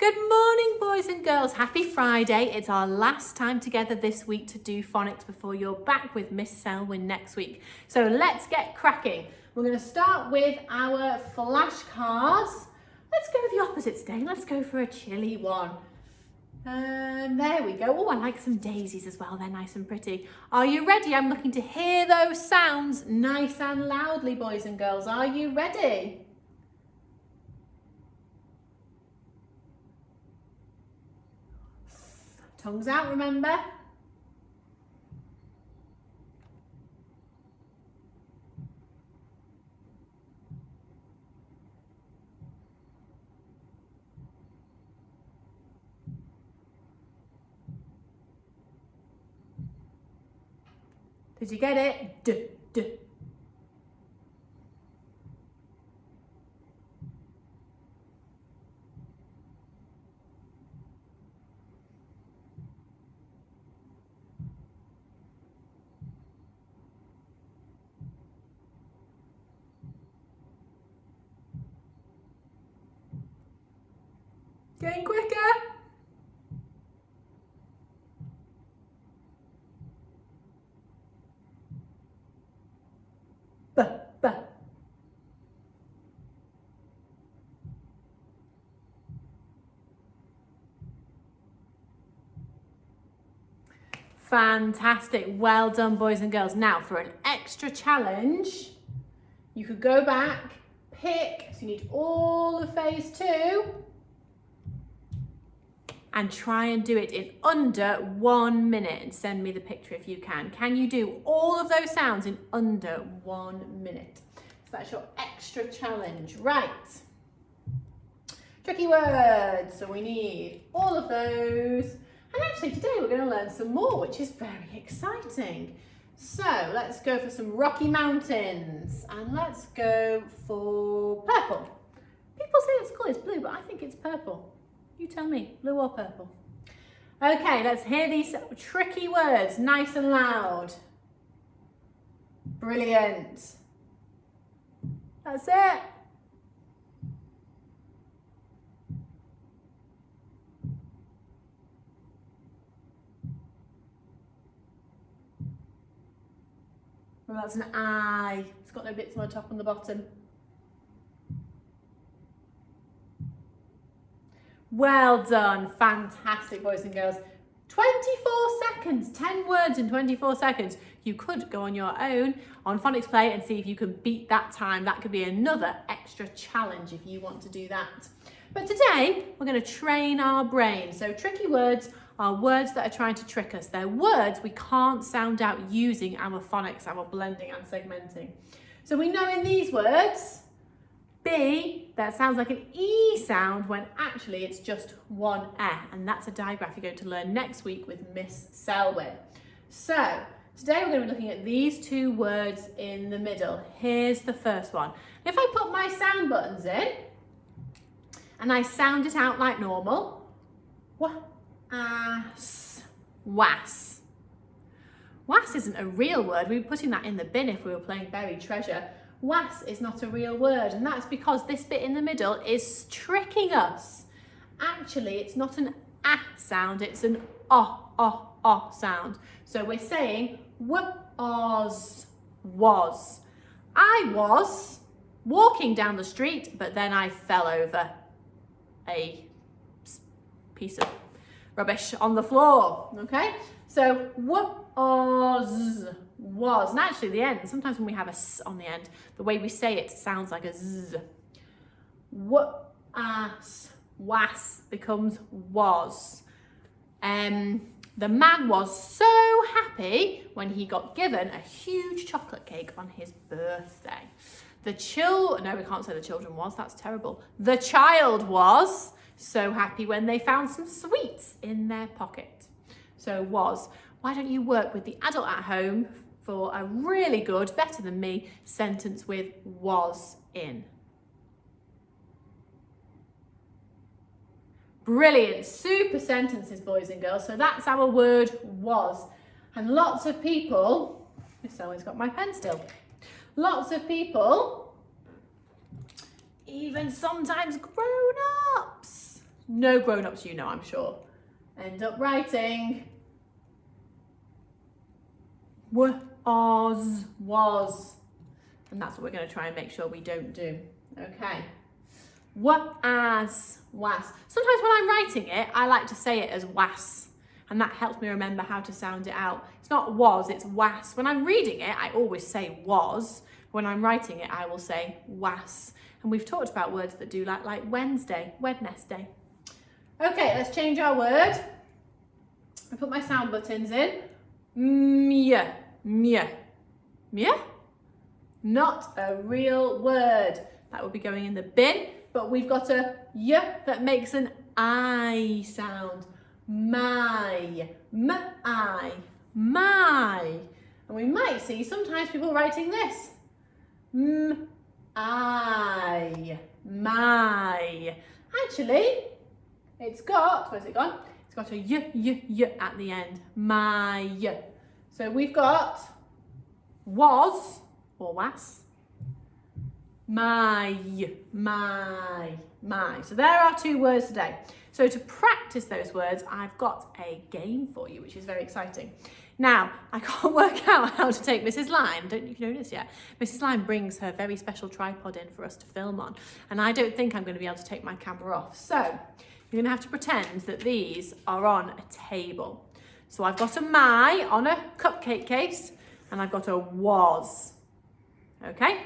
Good morning, boys and girls. Happy Friday. It's our last time together this week to do phonics before you're back with Miss Selwyn next week. So let's get cracking. We're going to start with our flashcards. Let's go with the opposite today. Let's go for a chilly one. There we go. Oh, I like some daisies as well. They're nice and pretty. Are you ready? I'm looking to hear those sounds nice and loudly, boys and girls. Are you ready? Tongues out, remember? Did you get it? D, d. Getting quicker. B, b. Fantastic. Well done, boys and girls. Now for an extra challenge, you could go back, pick, so you need all of phase 2, and try and do it in under 1 minute and send me the picture if you can. Can you do all of those sounds in under 1 minute? So that's your extra challenge. Right. Tricky words. So we need all of those. And actually today we're going to learn some more, which is very exciting. So let's go for some Rocky Mountains and let's go for purple. People say it's cool, it's blue, but I think it's purple. You tell me, blue or purple? Okay, let's hear these tricky words nice and loud. Brilliant. That's it. Well, that's an I. It's got no bits on the top and the bottom. Well done. Fantastic, boys and girls. 24 seconds, 10 words in 24 seconds. You could go on your own on Phonics Play and see if you can beat that time. That could be another extra challenge if you want to do that. But today, we're going to train our brain. So tricky words are words that are trying to trick us. They're words we can't sound out using our phonics, our blending and segmenting. So we know in these words, B, that sounds like an E sound when actually it's just one E, and that's a digraph you're going to learn next week with Miss Selwyn. So today we're going to be looking at these two words in the middle. Here's the first one. If I put my sound buttons in and I sound it out like normal, was, was. Was isn't a real word. We'd be putting that in the bin if we were playing buried treasure. Was is not a real word, and that's because this bit in the middle is tricking us. Actually, it's not an A sound, it's an O sound. So we're saying was. I was walking down the street, but then I fell over a piece of rubbish on the floor, okay? So was, and actually the end, sometimes when we have a S on the end, the way we say it sounds like a Z. Was becomes was. The man was so happy when he got given a huge chocolate cake on his birthday. No, we can't say the children was, that's terrible. The child was so happy when they found some sweets in their pocket. So was. Why don't you work with the adult at home for a really good, better than me, sentence with was in? Brilliant, super sentences, boys and girls. So that's our word was. And lots of people, Miss Selwyn's got my pen still. Lots of people, even sometimes grown-ups, no grown-ups you know, I'm sure, end up writing was. And that's what we're going to try and make sure we don't do. Okay. Was. Sometimes when I'm writing it, I like to say it as was. And that helps me remember how to sound it out. It's not was, it's was. When I'm reading it, I always say was. When I'm writing it, I will say was. And we've talked about words that do like Wednesday. Okay, let's change our word. I put my sound buttons in. Mia. Not a real word. That would be going in the bin, but we've got a y that makes an I sound. My. And we might see sometimes people writing this. My. Actually, it's got, where's it gone? It's got a y at the end. My. So we've got was or was. My. So there are 2 words today. So to practice those words, I've got a game for you, which is very exciting. Now, I can't work out how to take Mrs. Lime. Don't you notice yet? Mrs. Lime brings her very special tripod in for us to film on, and I don't think I'm going to be able to take my camera off. So you're going to have to pretend that these are on a table. So I've got a my on a cupcake case, and I've got a was. Okay?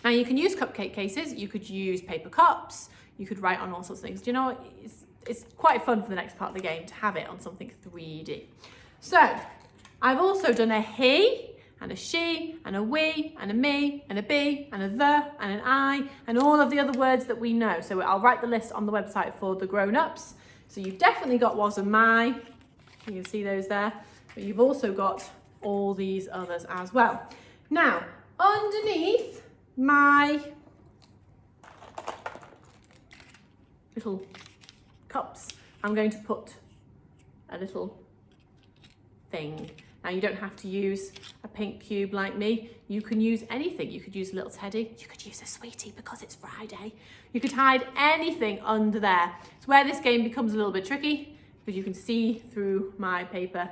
Now you can use cupcake cases, you could use paper cups, you could write on all sorts of things. Do you know what? It's quite fun for the next part of the game to have it on something 3D. So I've also done a he and a she and a we and a me and a be and a the and an I and all of the other words that we know. So I'll write the list on the website for the grown-ups. So you've definitely got was and my. You can see those there. But you've also got all these others as well. Now, underneath my little cups, I'm going to put a little thing. Now you don't have to use a pink cube like me. You can use anything. You could use a little teddy. You could use a sweetie because it's Friday. You could hide anything under there. It's where this game becomes a little bit tricky because you can see through my paper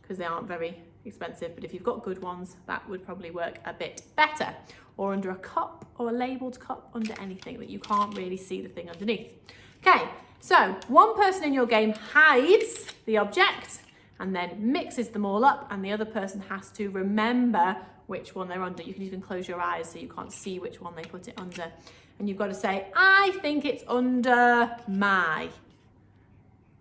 because they aren't very expensive, but if you've got good ones, that would probably work a bit better. Or under a cup or a labelled cup, under anything that you can't really see the thing underneath. Okay, so one person in your game hides the object and then mixes them all up, and the other person has to remember which one they're under. You can even close your eyes so you can't see which one they put it under. And you've got to say, I think it's under my,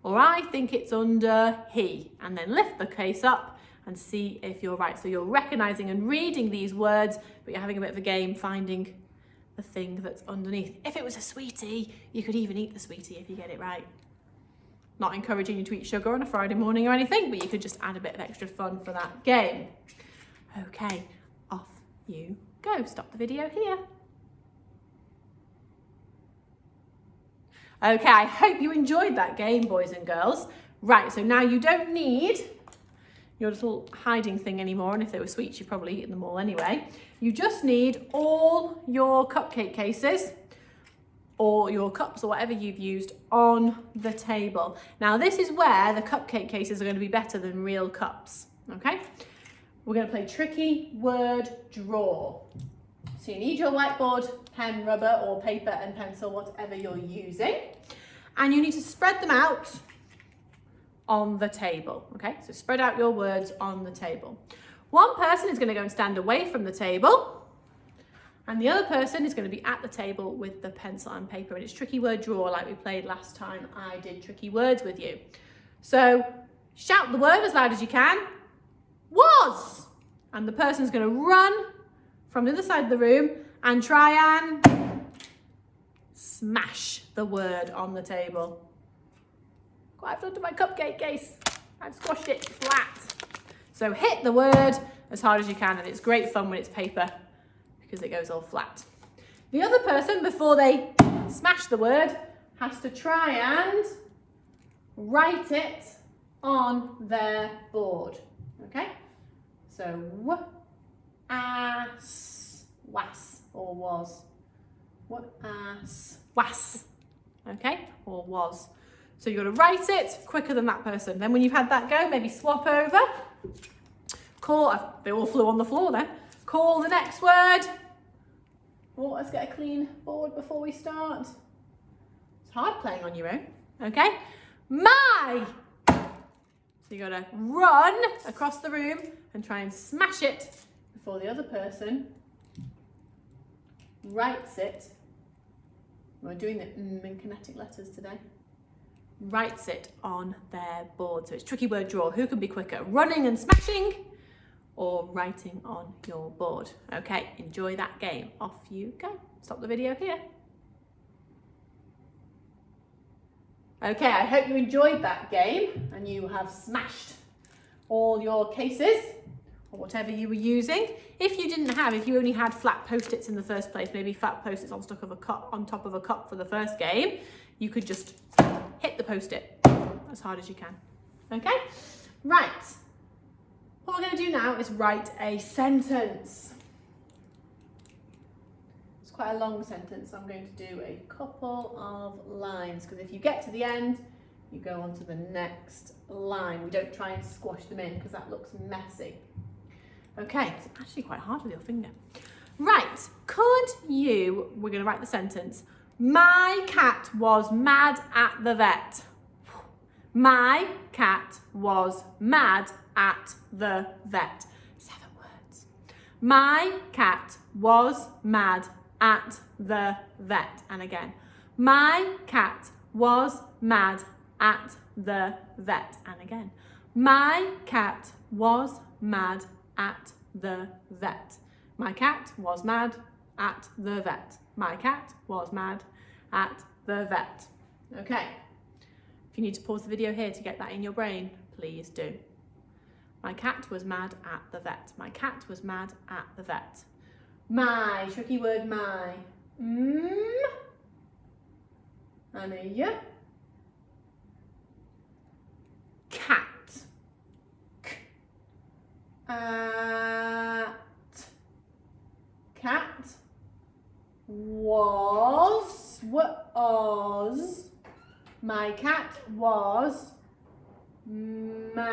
or I think it's under he, and then lift the case up and see if you're right. So you're recognizing and reading these words, but you're having a bit of a game finding the thing that's underneath. If it was a sweetie, you could even eat the sweetie if you get it right. Not encouraging you to eat sugar on a Friday morning or anything, but you could just add a bit of extra fun for that game. Okay, off you go. Stop the video here. Okay, I hope you enjoyed that game, boys and girls. Right, so now you don't need your little hiding thing anymore, and if they were sweets, you've probably eaten them all anyway. You just need all your cupcake cases or your cups or whatever you've used on the table. Now this is where the cupcake cases are going to be better than real cups, okay? We're going to play tricky word draw. So you need your whiteboard, pen, rubber, or paper and pencil, whatever you're using. And you need to spread them out on the table, okay? So spread out your words on the table. One person is going to go and stand away from the table, and the other person is going to be at the table with the pencil and paper, and it's tricky word draw like we played last time I did tricky words with you. So shout the word as loud as you can, was, and the person's going to run from the other side of the room and try and smash the word on the table. What I've done to my cupcake case, I've squashed it flat. So hit the word as hard as you can, and it's great fun when it's paper because it goes all flat. The other person, before they smash the word, has to try and write it on their board, okay? So was, or was. Was. okay, or was. So you've got to write it quicker than that person. Then when you've had that go, maybe swap over. They all flew on the floor then. Call the next word. Oh, let's get a clean board before we start. It's hard playing on your own, okay? My. So you got to run across the room and try and smash it before the other person writes it. We're doing the in kinetic letters today. Writes it on their board. So it's tricky word draw. Who can be quicker? Running and smashing or writing on your board? Okay, enjoy that game. Off you go. Stop the video here. Okay, I hope you enjoyed that game and you have smashed all your cases or whatever you were using. If you only had flat post-its in the first place, maybe flat post-its on top of a cup for the first game, you could just hit the post-it as hard as you can. Okay, right. What we're going to do now is write a sentence. Quite a long sentence, so I'm going to do a couple of lines because if you get to the end, you go on to the next line. We don't try and squash them in because that looks messy. Okay, it's actually quite hard with your finger. Right, we're going to write the sentence. My cat was mad at the vet. My cat was mad at the vet. 7 words. My cat was mad at the vet. And again, my cat was mad at the vet. And again, my cat was mad at the vet. My cat was mad at the vet. My cat was mad at the vet. Okay. If you need to pause the video here to get that in your brain, please do. My cat was mad at the vet. My cat was mad at the vet. My, tricky word, my. And a y. Cat. K. At. Cat. Was. My cat was mad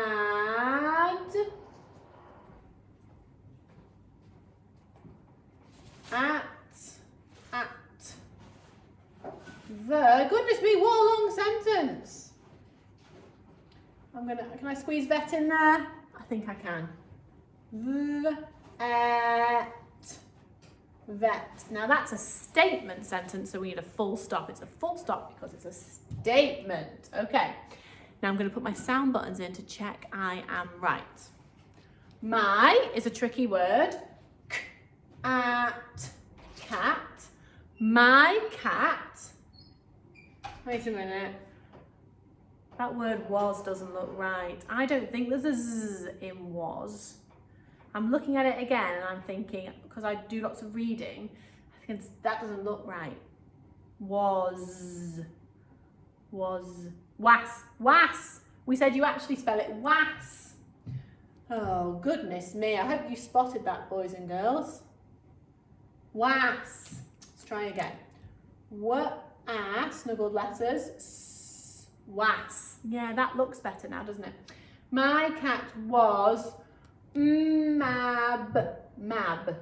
at the, goodness me, what a long sentence. Can I squeeze vet in there? I think I can. Vet. Now that's a statement sentence, so we need a full stop. It's a full stop because it's a statement. Okay. Now I'm going to put my sound buttons in to check I am right. My is a tricky word. At cat. My cat. Wait a minute. That word was doesn't look right. I don't think there's a z in was. I'm looking at it again and I'm thinking, because I do lots of reading, I think that doesn't look right. Was. Was. We said you actually spell it was. Oh, goodness me. I hope you spotted that, boys and girls. Was. Let's try again. Snuggled letters. Was. Yeah, that looks better now, doesn't it? My cat was mab. Mab?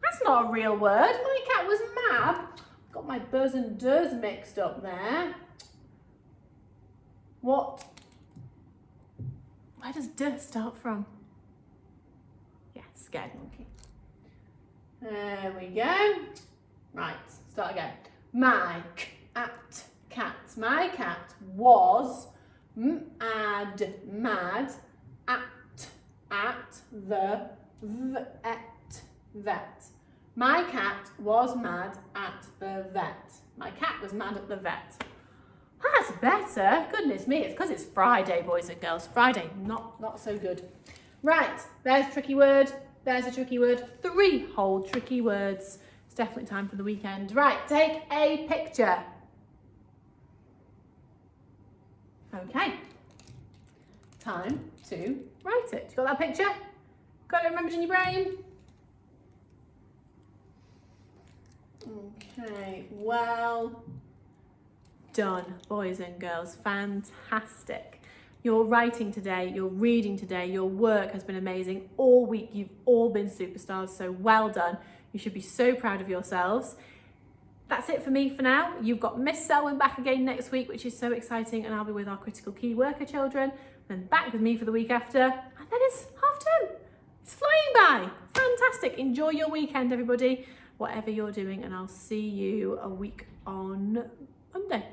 That's not a real word. My cat was mab. Got my buzz and does mixed up there. What? Where does d start from? Yeah, scared monkey. There we go. Right, start again. My cat. My cat was mad at the vet. My cat was mad at the vet. My cat was mad at the vet. That's better. Goodness me, it's because it's Friday, boys and girls. Friday, not so good. Right, there's a tricky word. There's a tricky word. 3 whole tricky words. It's definitely time for the weekend. Right, take a picture. Okay. Time to write it. You got that picture? Got it remembered in your brain? Okay, well done, boys and girls. Fantastic. Your writing today, your reading today, your work has been amazing. All week, you've all been superstars, so well done. You should be so proud of yourselves. That's it for me for now. You've got Miss Selwyn back again next week, which is so exciting, and I'll be with our critical key worker children, then back with me for the week after, and then it's half term. It's flying by. Fantastic. Enjoy your weekend, everybody, whatever you're doing, and I'll see you a week on Monday.